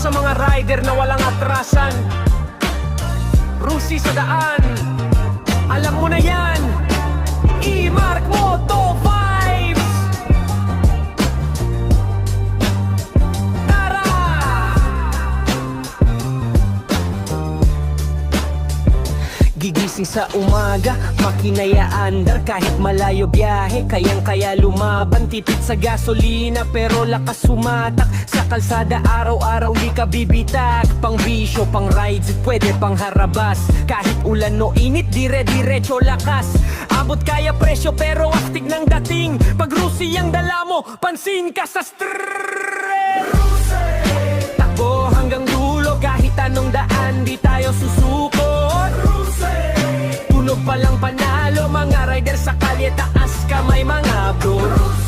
sa mga rider na walang atrasan. Rusi sa daan, alam mo na yan. E-Mark Moto 5. Tara! Gigising sa umaga, makinaya andar. Kahit malayo biyahe, kayang-kaya lumaban. Tipid sa gasolina, pero lakas sumatak. Sa kalsada araw-araw di ka bibitag. Pang bisyo, pang rides, pwede pang harabas. Kahit ulan o init, dire-diretso lakas. Abot kaya presyo, pero astig ng dating. Pag Rusi ang dala mo, pansin ka sa stress. Takbo hanggang dulo, kahit anong daan, di tayo susuko. Tunog palang panalo, mga rider sa kalye, taas kamay mga bro.